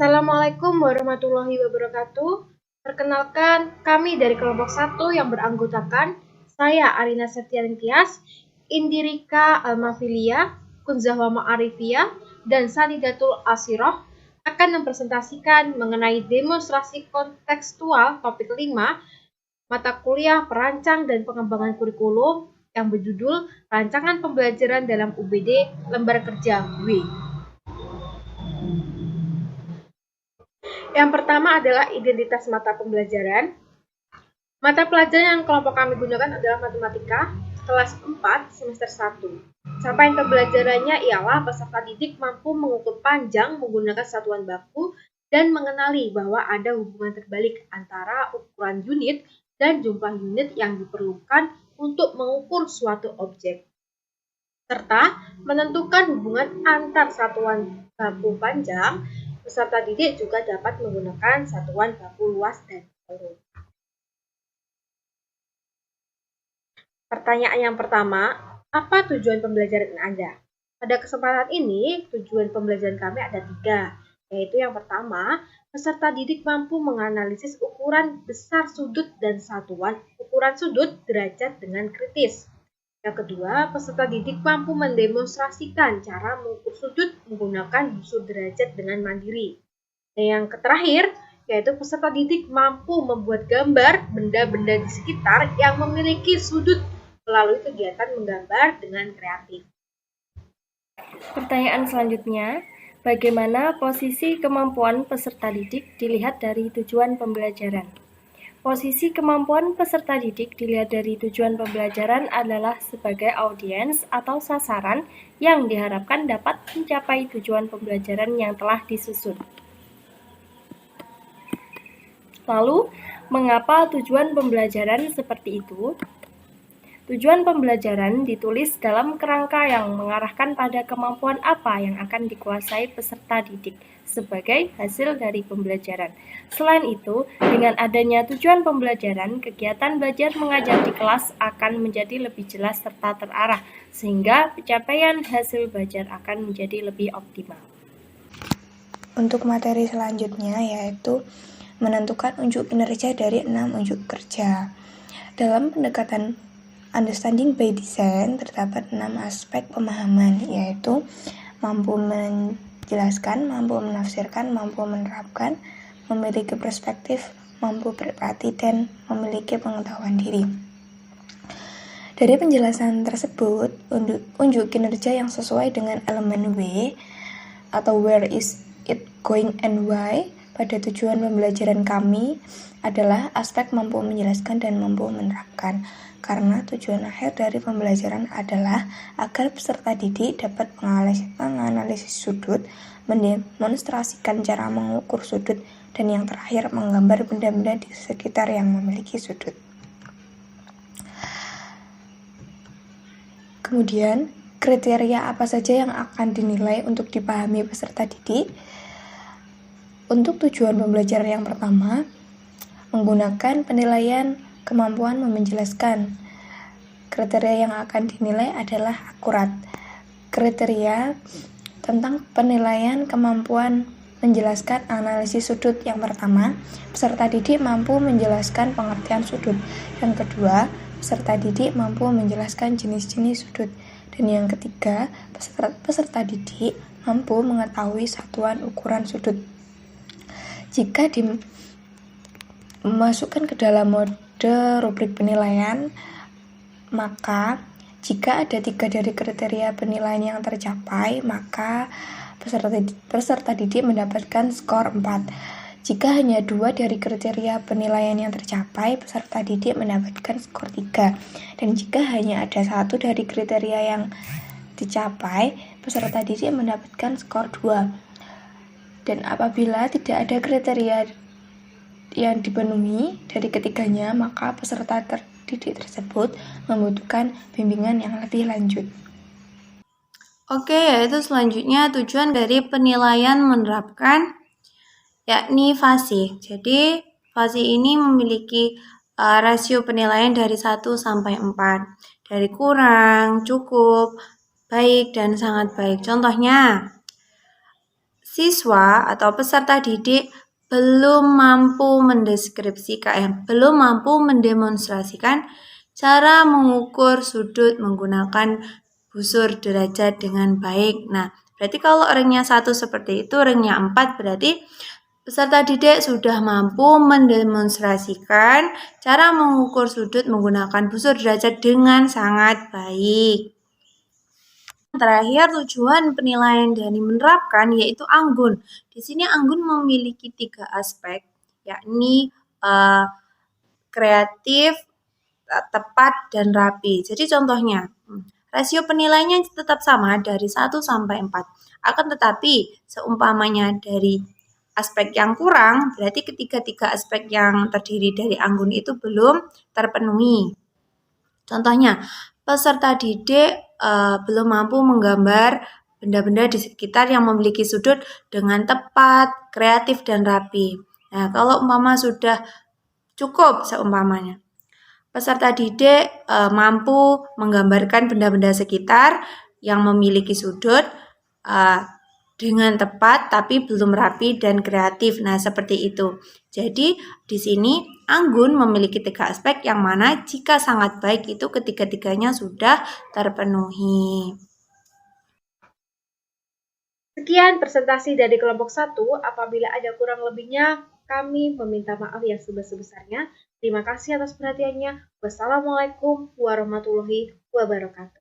Assalamualaikum warahmatullahi wabarakatuh. Perkenalkan, kami dari kelompok 1 yang beranggotakan saya Arina Septiani Tias, Indirika Almafilia, Kunzahwa Ma'arifia, dan Sanidatul Asiroh akan mempresentasikan mengenai demonstrasi kontekstual topik 5 mata kuliah perancang dan pengembangan kurikulum yang berjudul Rancangan Pembelajaran dalam UBD Lembar Kerja W. Yang pertama adalah identitas mata pembelajaran. Mata pelajaran yang kelompok kami gunakan adalah matematika, kelas 4, semester 1. Capaian pembelajarannya ialah peserta didik mampu mengukur panjang menggunakan satuan baku dan mengenali bahwa ada hubungan terbalik antara ukuran unit dan jumlah unit yang diperlukan untuk mengukur suatu objek, serta menentukan hubungan antar satuan baku panjang. Peserta didik juga dapat menggunakan satuan baku luas dan peluru. Pertanyaan yang pertama, apa tujuan pembelajaran Anda? Pada kesempatan ini, tujuan pembelajaran kami ada 3, yaitu yang pertama, peserta didik mampu menganalisis ukuran besar sudut dan satuan ukuran sudut derajat dengan kritis. Yang kedua, peserta didik mampu mendemonstrasikan cara mengukur sudut menggunakan busur derajat dengan mandiri. Dan yang terakhir, yaitu peserta didik mampu membuat gambar benda-benda di sekitar yang memiliki sudut melalui kegiatan menggambar dengan kreatif. Pertanyaan selanjutnya, bagaimana posisi kemampuan peserta didik dilihat dari tujuan pembelajaran? Posisi kemampuan peserta didik dilihat dari tujuan pembelajaran adalah sebagai audiens atau sasaran yang diharapkan dapat mencapai tujuan pembelajaran yang telah disusun. Lalu, mengapa tujuan pembelajaran seperti itu? Tujuan pembelajaran ditulis dalam kerangka yang mengarahkan pada kemampuan apa yang akan dikuasai peserta didik sebagai hasil dari pembelajaran. Selain itu, dengan adanya tujuan pembelajaran, kegiatan belajar mengajar di kelas akan menjadi lebih jelas serta terarah, sehingga pencapaian hasil belajar akan menjadi lebih optimal. Untuk materi selanjutnya yaitu menentukan unjuk kinerja dari 6 unjuk kerja. Dalam pendekatan Understanding by Design terdapat 6 aspek pemahaman, yaitu mampu menjelaskan, mampu menafsirkan, mampu menerapkan, memiliki perspektif, mampu berempati, dan memiliki pengetahuan diri. Dari penjelasan tersebut, unjuk kinerja yang sesuai dengan elemen W atau where is it going and why pada tujuan pembelajaran kami adalah aspek mampu menjelaskan dan mampu menerapkan. Karena tujuan akhir dari pembelajaran adalah agar peserta didik dapat menganalisis sudut, mendemonstrasikan cara mengukur sudut, dan yang terakhir menggambar benda-benda di sekitar yang memiliki sudut. Kemudian, kriteria apa saja yang akan dinilai untuk dipahami peserta didik? Untuk tujuan pembelajaran yang pertama, menggunakan penilaian kemampuan menjelaskan. Kriteria yang akan dinilai adalah akurat. Kriteria tentang penilaian kemampuan menjelaskan analisis sudut yang pertama, peserta didik mampu menjelaskan pengertian sudut. Yang kedua, peserta didik mampu menjelaskan jenis-jenis sudut. Dan yang ketiga, peserta didik mampu mengetahui satuan ukuran sudut. Jika dimasukkan ke dalam mode rubrik penilaian, maka jika ada 3 dari kriteria penilaian yang tercapai, maka peserta didik mendapatkan skor 4. Jika hanya 2 dari kriteria penilaian yang tercapai, peserta didik mendapatkan skor 3. Dan jika hanya ada 1 dari kriteria yang dicapai, peserta didik mendapatkan skor 2. Dan apabila tidak ada kriteria yang dipenuhi dari ketiganya, maka peserta didik tersebut membutuhkan bimbingan yang lebih lanjut. Oke, yaitu selanjutnya tujuan dari penilaian menerapkan, yakni FASI. Jadi, FASI ini memiliki rasio penilaian dari 1 sampai 4. Dari kurang, cukup, baik, dan sangat baik. Contohnya, siswa atau peserta didik belum mampu mendeskripsikan, belum mampu mendemonstrasikan cara mengukur sudut menggunakan busur derajat dengan baik. Nah, berarti kalau ringnya 1 seperti itu, ringnya 4 berarti peserta didik sudah mampu mendemonstrasikan cara mengukur sudut menggunakan busur derajat dengan sangat baik. Terakhir, tujuan penilaian dari menerapkan yaitu anggun. Di sini anggun memiliki 3 aspek, yakni kreatif, tepat, dan rapi. Jadi contohnya, rasio penilaiannya tetap sama dari 1 sampai 4. Akan tetapi, seumpamanya dari aspek yang kurang, berarti ketiga-tiga aspek yang terdiri dari anggun itu belum terpenuhi. Contohnya, peserta didik belum mampu menggambar benda-benda di sekitar yang memiliki sudut dengan tepat, kreatif, dan rapi. Nah, kalau umpama sudah cukup seumpamanya, peserta didik mampu menggambarkan benda-benda sekitar yang memiliki sudut dengan tepat tapi belum rapi dan kreatif. Nah, seperti itu. Jadi, di sini anggun memiliki 3 aspek yang mana jika sangat baik itu ketiga-tiganya sudah terpenuhi. Sekian presentasi dari kelompok 1. Apabila ada kurang lebihnya, kami meminta maaf yang sebesar-besarnya. Terima kasih atas perhatiannya. Wassalamualaikum warahmatullahi wabarakatuh.